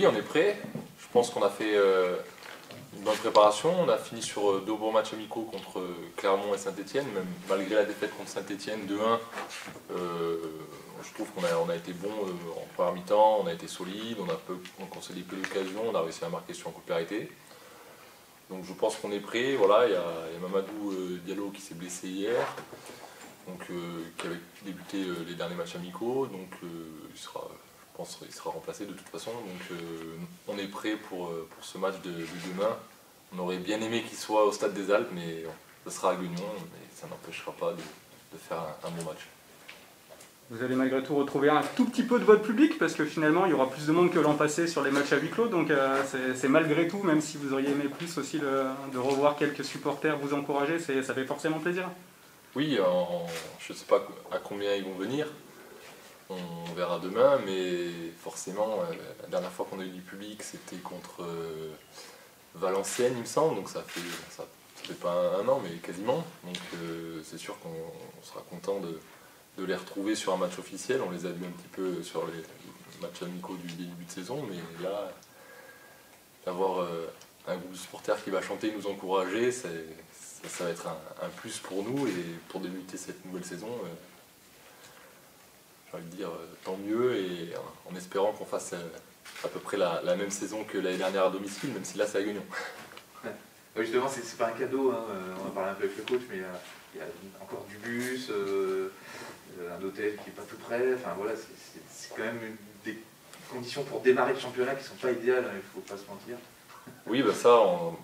Oui, on est prêt. Je pense qu'on a fait une bonne préparation. On a fini sur 2 bons matchs amicaux contre Clermont et Saint-Etienne, même malgré la défaite contre Saint-Etienne 2-1. Je trouve qu'on a été bon en première mi-temps, on a été solide, on concédé peu d'occasions, on a réussi à marquer sur un coup de pied arrêté. Donc je pense qu'on est prêt. Voilà, il y a Mamadou Diallo qui s'est blessé hier, donc, qui avait débuté les derniers matchs amicaux, donc je pense qu'il sera remplacé de toute façon. Donc on est prêt pour ce match de demain. On aurait bien aimé qu'il soit au Stade des Alpes, mais ce sera à Guignon, mais ça n'empêchera pas de faire un bon match. Vous allez malgré tout retrouver un tout petit peu de votre public, parce que finalement il y aura plus de monde que l'an passé sur les matchs à huis clos, donc c'est malgré tout, même si vous auriez aimé plus aussi de revoir quelques supporters vous encourager, ça fait forcément plaisir. Oui, je ne sais pas à combien ils vont venir, on verra demain, mais forcément, la dernière fois qu'on a eu du public, c'était contre Valenciennes, il me semble, donc ça fait pas un an, mais quasiment. Donc c'est sûr qu'on sera content de les retrouver sur un match officiel. On les a vus un petit peu sur les matchs amicaux du début de saison, mais là, d'avoir un groupe de supporters qui va chanter et nous encourager, ça va être un plus pour nous, et pour débuter cette nouvelle saison, j'ai envie de dire tant mieux, et en espérant qu'on fasse à peu près la même saison que l'année dernière à domicile, même si là c'est à Guignon. Ouais. Justement, c'est pas un cadeau, hein. On a parlé un peu avec le coach, mais il y a encore du bus, un hôtel qui n'est pas tout près, enfin voilà, c'est quand même des conditions pour démarrer le championnat qui ne sont pas idéales, hein, il ne faut pas se mentir. Oui, bah ça, on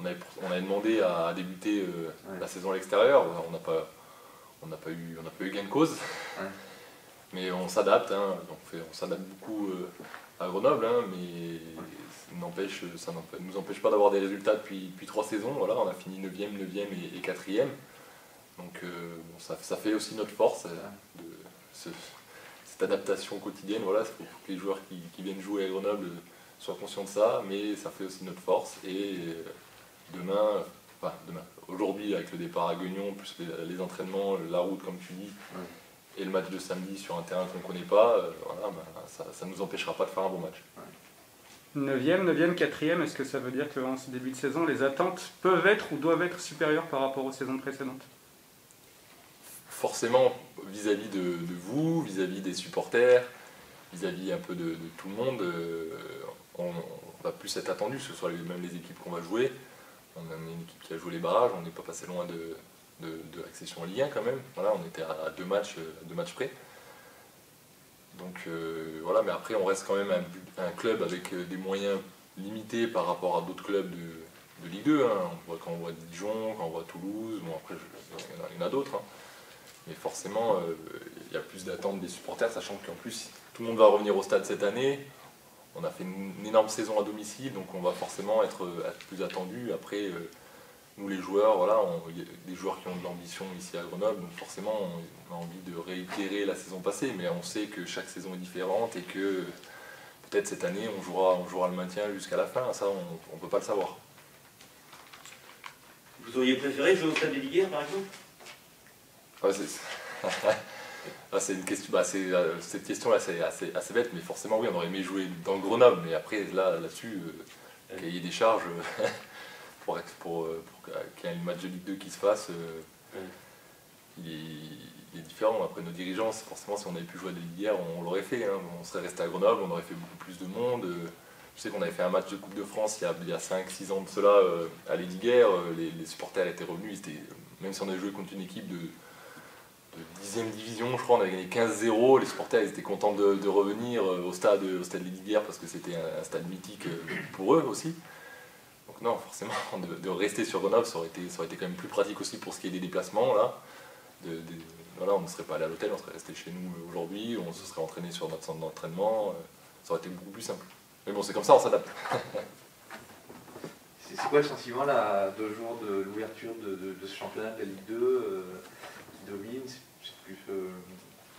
avait demandé à débuter la saison à l'extérieur. On n'a pas eu gain de cause, ouais. Mais on s'adapte, hein. On s'adapte beaucoup à Grenoble, hein, mais ça ne nous empêche pas d'avoir des résultats depuis 3 saisons. Voilà, on a fini 9e, 9e et 4e. Donc bon, ça fait aussi notre force, cette adaptation quotidienne. Voilà, il faut que les joueurs qui viennent jouer à Grenoble soient conscients de ça, mais ça fait aussi notre force. Et demain, aujourd'hui avec le départ à Guignon, plus les entraînements, la route comme tu dis, ouais, et le match de samedi sur un terrain qu'on ne connaît pas, voilà, ça ne nous empêchera pas de faire un bon match. Ouais. 9e, 4e, est-ce que ça veut dire qu'en ce début de saison, les attentes peuvent être ou doivent être supérieures par rapport aux saisons précédentes? Forcément, vis-à-vis de vous, vis-à-vis des supporters, vis-à-vis un peu de tout le monde, on va plus être attendu, que ce soit même les équipes qu'on va jouer. On a une équipe qui a joué les barrages, on n'est pas passé loin de l'accession en Ligue 1 quand même. Voilà, on était à 2 matchs près. Donc voilà, mais après on reste quand même un club avec des moyens limités par rapport à d'autres clubs de Ligue 2. Hein. Quand on voit Dijon, quand on voit Toulouse, bon après il y en a d'autres. Hein. Mais forcément, il y a plus d'attentes des supporters, sachant qu'en plus tout le monde va revenir au stade cette année. On a fait une énorme saison à domicile, donc on va forcément être plus attendu. Après, nous les joueurs, voilà, il y a des joueurs qui ont de l'ambition ici à Grenoble, donc forcément on a envie de réitérer la saison passée, mais on sait que chaque saison est différente et que peut-être cette année on jouera le maintien jusqu'à la fin. Ça, on ne peut pas le savoir. Vous auriez préféré jouer au Stade des Liguères par exemple? C'est une question, cette question-là c'est assez bête, mais forcément oui, on aurait aimé jouer dans Grenoble, mais après là-dessus, qu'il y ait des charges pour qu'il y ait un match de Ligue 2 qui se fasse, il est différent. Après nos dirigeants, forcément si on avait pu jouer à des Liguères, on l'aurait fait, hein. On serait resté à Grenoble, on aurait fait beaucoup plus de monde. Je sais qu'on avait fait un match de Coupe de France il y a 5-6 ans de cela à les Liguères, les supporters étaient revenus, même si on avait joué contre une équipe de 10e division, je crois, on avait gagné 15-0, les supporters ils étaient contents de revenir au stade des Liguères parce que c'était un stade mythique pour eux aussi. Donc non, forcément, de rester sur Grenoble, ça aurait été quand même plus pratique aussi pour ce qui est des déplacements. Là. Voilà, on ne serait pas allé à l'hôtel, on serait resté chez nous aujourd'hui, on se serait entraîné sur notre centre d'entraînement, ça aurait été beaucoup plus simple. Mais bon, c'est comme ça, on s'adapte. C'est quoi le sentiment là, 2 jours de l'ouverture de ce championnat de la Ligue 2 domine? C'est plus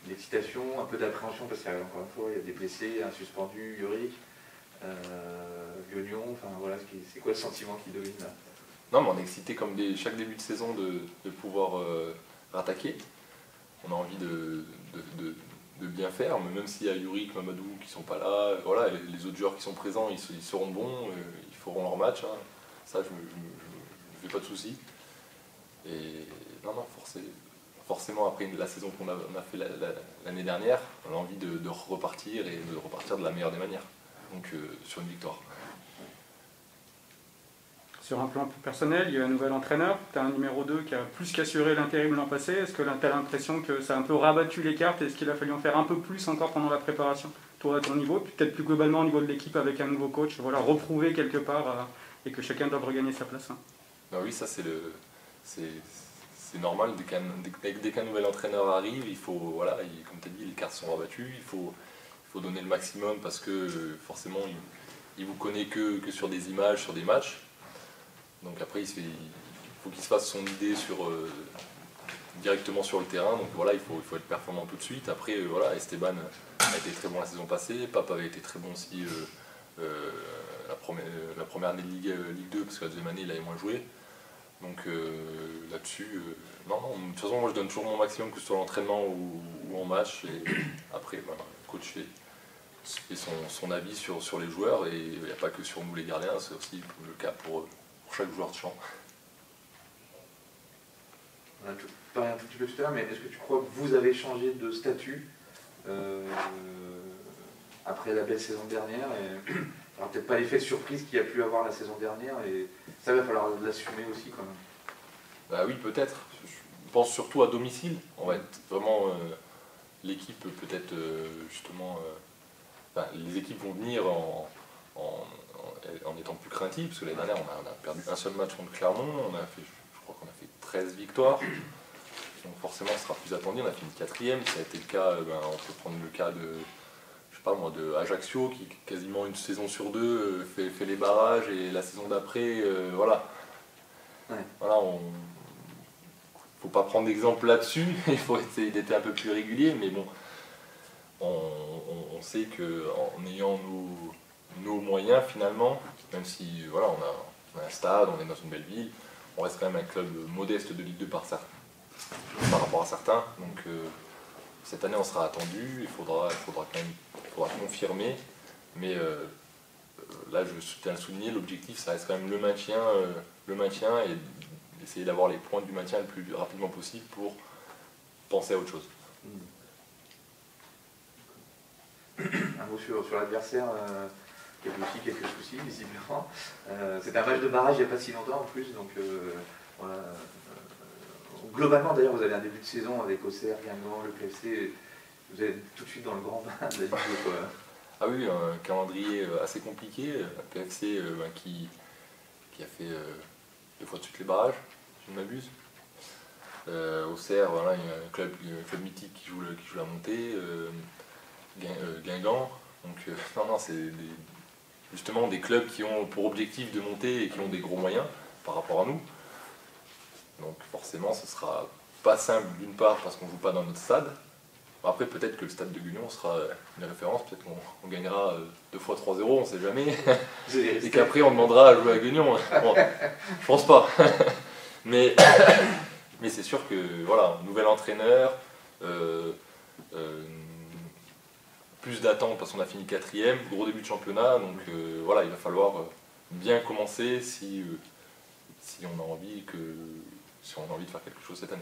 l'excitation, un peu d'appréhension parce qu'encore une fois il y a des blessés, un suspendu, Yorick, Guignon, enfin voilà, c'est quoi le sentiment qui domine là? Non, mais on est excité comme chaque début de saison de pouvoir rattaquer. On a envie bien faire, mais même s'il y a Yurik, Mamadou qui sont pas là, voilà, les autres joueurs qui sont présents, ils seront bons, ils feront leur match, hein. Ça je me fais pas de soucis. Et non, forcément après la saison qu'on a fait l'année dernière, on a envie de repartir et de repartir de la meilleure des manières, donc sur une victoire. Sur un plan plus personnel, il y a un nouvel entraîneur, tu as un numéro 2 qui a plus qu'assuré l'intérim l'an passé. Est-ce que tu as l'impression que ça a un peu rabattu les cartes? Est-ce qu'il a fallu en faire un peu plus encore pendant la préparation, toi à ton niveau, puis peut-être plus globalement au niveau de l'équipe avec un nouveau coach, voilà, reprouver quelque part et que chacun doit regagner sa place, hein. Ben oui, ça c'est normal, dès qu'un nouvel entraîneur arrive, il faut, voilà, comme tu as dit, les cartes sont rabattues, il faut donner le maximum parce que forcément il vous connaît que sur des images, sur des matchs. Donc après, il faut qu'il se fasse son idée directement sur le terrain. Donc voilà, il faut être performant tout de suite. Après, voilà, Esteban a été très bon la saison passée. Pape avait été très bon aussi la première année de Ligue 2, parce que la deuxième année, il avait moins joué. Donc là-dessus, non, de toute façon, moi je donne toujours mon maximum, que ce soit l'entraînement ou en match. Et après, voilà, le coach fait son avis sur les joueurs. Et il n'y a pas que sur nous les gardiens, c'est aussi le cas pour chaque joueur de champ. On a parlé un tout petit peu tout à l'heure, mais est-ce que tu crois que vous avez changé de statut après la belle saison dernière alors peut-être pas l'effet de surprise qu'il y a pu avoir la saison dernière, et ça va falloir l'assumer aussi quand même. Bah oui, peut-être. Je pense surtout à domicile. On va être vraiment l'équipe peut-être justement. Les équipes vont venir en étant plus craintives, parce que l'année dernière on a perdu un seul match contre Clermont, je crois qu'on a fait 13 victoires, donc forcément ce sera plus attendu. On a fini 4e, ça a été le cas, on peut prendre le cas de, je sais pas moi, de Ajaccio qui quasiment une saison sur deux fait les barrages, et la saison d'après, voilà. Ouais. Voilà, faut pas prendre d'exemple là-dessus, il faut essayer d'être un peu plus régulier, mais bon, on sait qu'en ayant nos moyens finalement, même si voilà, on a un stade, on est dans une belle ville, on reste quand même un club modeste de Ligue 2 par rapport à certains. Donc cette année on sera attendu, il faudra confirmer, mais là je tiens à le souligner, l'objectif ça reste quand même le maintien et essayer d'avoir les points du maintien le plus rapidement possible pour penser à autre chose. Un mot sur l'adversaire. Il y a aussi quelques soucis, visiblement. C'était un match de barrage il n'y a pas si longtemps en plus, donc voilà. Globalement, d'ailleurs, vous avez un début de saison avec Auxerre, Guingamp, le PFC. Vous êtes tout de suite dans le grand bain de la Ligue 2, quoi. Ah oui, un calendrier assez compliqué. Un PFC qui a fait 2 fois de suite les barrages, si je ne m'abuse. Auxerre, voilà, il y a un club mythique qui joue la montée. Guingamp. Donc non, c'est justement des clubs qui ont pour objectif de monter et qui ont des gros moyens par rapport à nous. Donc forcément ce sera pas simple d'une part parce qu'on ne joue pas dans notre stade. Après peut-être que le stade de Guignon sera une référence, peut-être qu'on gagnera 2 fois 3-0, on ne sait jamais. Et qu'après on demandera à jouer à Guignon. Bon, je pense pas. Mais c'est sûr que voilà, nouvel entraîneur, plus d'attente parce qu'on a fini 4e, gros début de championnat, donc voilà, il va falloir bien commencer si on a envie de faire quelque chose cette année.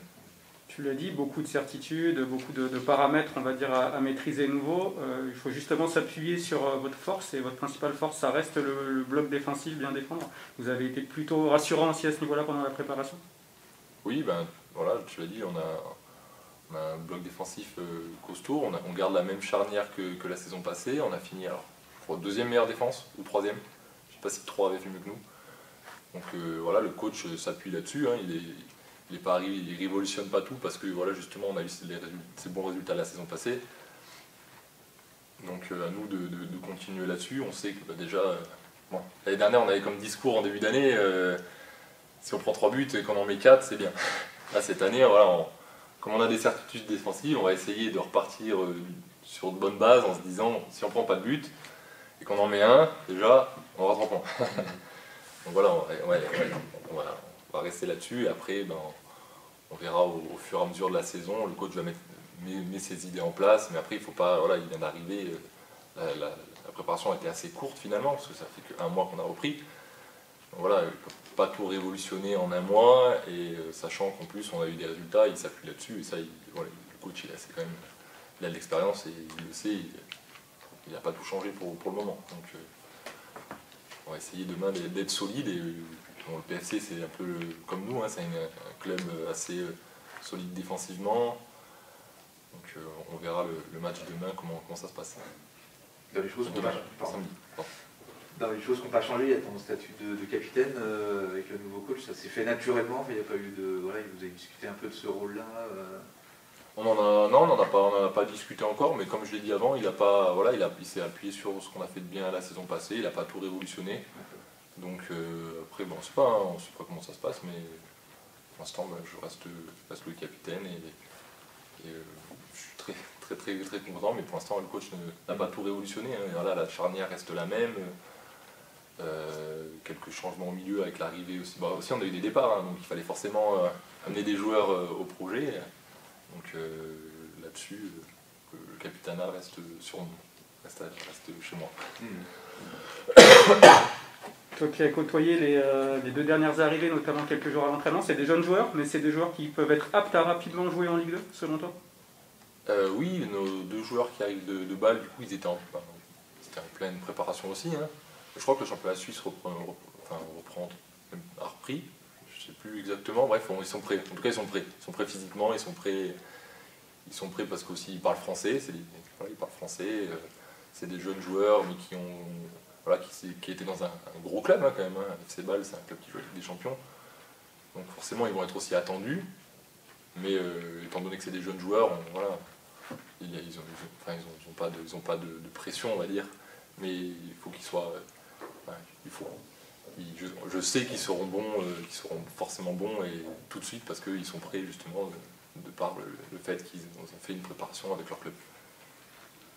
Tu l'as dit, beaucoup de certitudes, beaucoup de paramètres, on va dire, à maîtriser nouveau. Il faut justement s'appuyer sur votre force, et votre principale force, ça reste le bloc défensif, bien défendre. Vous avez été plutôt rassurant aussi à ce niveau-là pendant la préparation? Oui, voilà, tu l'as dit, on a un bloc défensif costaud, on garde la même charnière que la saison passée. On a fini, alors, je crois, 2e meilleure défense, ou 3e. Je ne sais pas si 3 avait fait mieux que nous. Donc voilà, le coach s'appuie là-dessus, hein. Il ne révolutionne pas tout parce que voilà, justement on a eu ces bons résultats la saison passée. Donc à nous de continuer là-dessus. On sait que déjà, l'année dernière on avait comme discours en début d'année, si on prend 3 buts et qu'on en met 4, c'est bien. Là cette année, voilà, comme on a des certitudes défensives, on va essayer de repartir sur de bonnes bases en se disant, si on ne prend pas de but et qu'on en met un, déjà, on aura 3 points. Donc voilà, on va rester là-dessus, et après on verra au fur et à mesure de la saison, le coach va mettre met ses idées en place, mais après il faut pas, voilà, il vient d'arriver, la préparation a été assez courte finalement, parce que ça fait qu'un mois qu'on a repris. Donc voilà, il ne peut pas tout révolutionner en un mois, et sachant qu'en plus on a eu des résultats, il s'appuie là-dessus, et ça, voilà, le coach c'est quand même, il a de l'expérience et il le sait, il n'a pas tout changé pour le moment. Donc on va essayer demain d'être solide, et bon, le PFC c'est un peu comme nous, hein, c'est un club assez solide défensivement, donc on verra le match demain comment ça se passe. Dans les choses qu'on Demain, va... samedi. Dans les choses qui n'ont pas changé, il y a ton statut de capitaine avec le nouveau coach, ça s'est fait naturellement, il n'y a pas eu de... Voilà, vous avez discuté un peu de ce rôle-là Non, on n'en a pas discuté encore, mais comme je l'ai dit avant, il s'est appuyé sur ce qu'on a fait de bien la saison passée, il n'a pas tout révolutionné. Donc après, bon, on ne sait pas comment ça se passe, mais pour l'instant, je reste le capitaine, et je suis très content, mais pour l'instant, le coach n'a pas tout révolutionné. Hein. Voilà, la charnière reste la même. Quelques changements au milieu avec l'arrivée aussi. Bah, aussi, on a eu des départs, hein, donc il fallait forcément amener des joueurs au projet. Donc là-dessus, le capitanat reste sur nous, reste chez moi. Toi qui as côtoyé les 2 dernières arrivées, notamment quelques jours à l'entraînement, c'est des jeunes joueurs, mais c'est des joueurs qui peuvent être aptes à rapidement jouer en Ligue 2, selon toi? Oui, nos 2 joueurs qui arrivent de Bâle, du coup, ils étaient en pleine préparation aussi. Hein. Je crois que le championnat suisse a repris. Je ne sais plus exactement. Bref, ils sont prêts. En tout cas, ils sont prêts. Ils sont prêts physiquement. Ils sont prêts parce qu'aussi ils parlent français. Ils parlent français. C'est des jeunes joueurs, mais qui étaient dans un gros club hein, quand même. Hein. FC Bâle, c'est un club qui joue avec des champions. Donc forcément, ils vont être aussi attendus. Mais étant donné que c'est des jeunes joueurs, voilà, ils n'ont pas de pression, on va dire. Mais il faut qu'ils soient... je sais qu'ils seront bons, qu'ils seront forcément bons et tout de suite parce qu'ils sont prêts justement de par le fait qu'ils ont fait une préparation avec leur club.